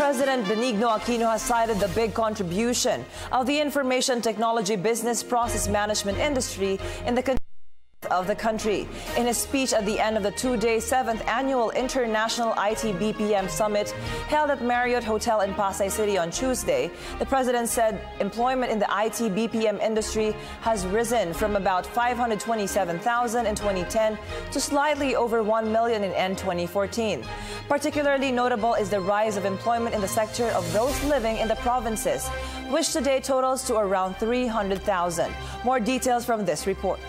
President Benigno Aquino has cited the big contribution of the information technology business process management industry in the of the country. In his speech at the end of the two-day 7th Annual International IT-BPM Summit held at Marriott Hotel in Pasay City on Tuesday, the president said employment in the IT-BPM industry has risen from about 527,000 in 2010 to slightly over 1 million in end 2014. Particularly notable is the rise of employment in the sector of those living in the provinces, which today totals to around 300,000. More details from this report.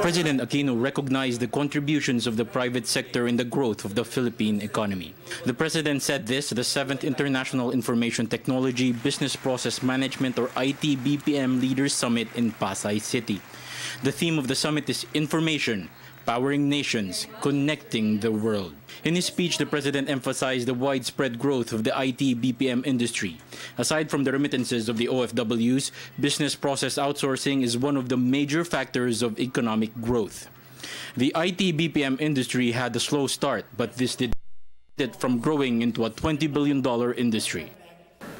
President Aquino recognized the contributions of the private sector in the growth of the Philippine economy. The president said this at the 7th International Information Technology Business Process Management or IT-BPM Leaders Summit in Pasay City. The theme of the summit is Information, Powering Nations, Connecting the World. In his speech, the president emphasized the widespread growth of the IT-BPM industry. Aside from the remittances of the OFWs, business process outsourcing is one of the major factors of economic growth. The IT-BPM industry had a slow start, but this did it from growing into a $20 billion industry.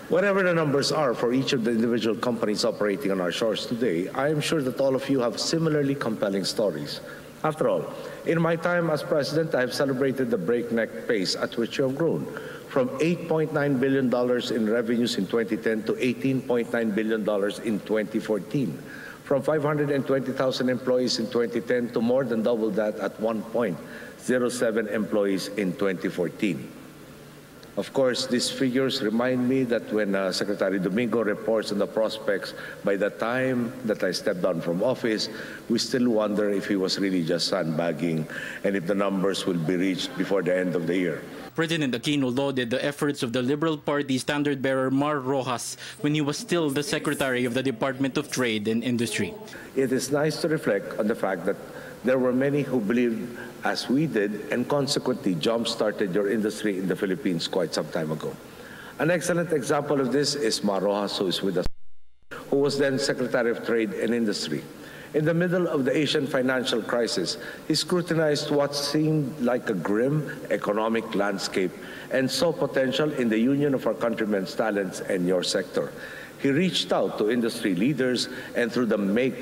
Whatever the numbers are for each of the individual companies operating on our shores today, I am sure that all of you have similarly compelling stories. After all, in my time as president, I have celebrated the breakneck pace at which you have grown, from $8.9 billion in revenues in 2010 to $18.9 billion in 2014, from 520,000 employees in 2010 to more than double that at 1.07 employees in 2014. Of course, these figures remind me that when Secretary Domingo reports on the prospects, by the time that I stepped down from office, we still wonder if he was really just sandbagging and if the numbers will be reached before the end of the year. President Aquino lauded the efforts of the Liberal Party standard-bearer Mar Rojas when he was still the Secretary of the Department of Trade and Industry. It is nice to reflect on the fact that there were many who believed as we did and consequently jump-started your industry in the Philippines quite some time ago. An excellent example of this is Mar Rojas, who is with us, who was then Secretary of Trade and Industry. In the middle of the Asian financial crisis, he scrutinized what seemed like a grim economic landscape and saw potential in the union of our countrymen's talents and your sector. He reached out to industry leaders and through the Make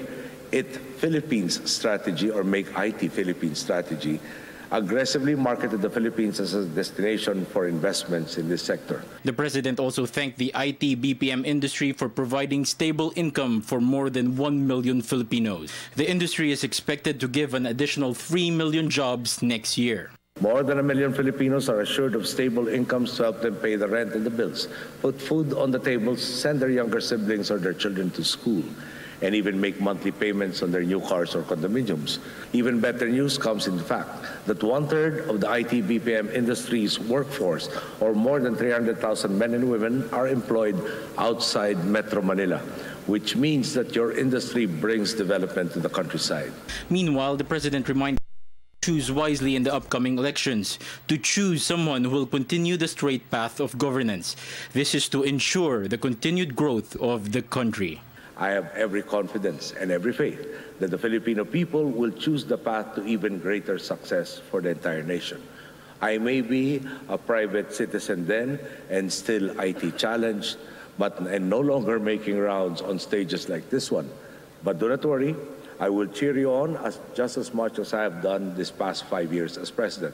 It Philippines strategy or Make IT Philippines strategy, aggressively marketed the Philippines as a destination for investments in this sector. The president also thanked the IT-BPM industry for providing stable income for more than 1 million Filipinos. The industry is expected to give an additional 3 million jobs next year. More than 1 million Filipinos are assured of stable incomes to help them pay the rent and the bills, put food on the tables, send their younger siblings or their children to school, and even make monthly payments on their new cars or condominiums. Even better news comes in the fact that 1/3 of the IT-BPM industry's workforce, or more than 300,000 men and women, are employed outside Metro Manila, which means that your industry brings development to the countryside. Meanwhile, the president reminded choose wisely in the upcoming elections, to choose someone who will continue the straight path of governance. This is to ensure the continued growth of the country. I have every confidence and every faith that the Filipino people will choose the path to even greater success for the entire nation. I may be a private citizen then and still IT challenged, and no longer making rounds on stages like this one. But do not worry, I will cheer you on just as much as I have done this past 5 years as president.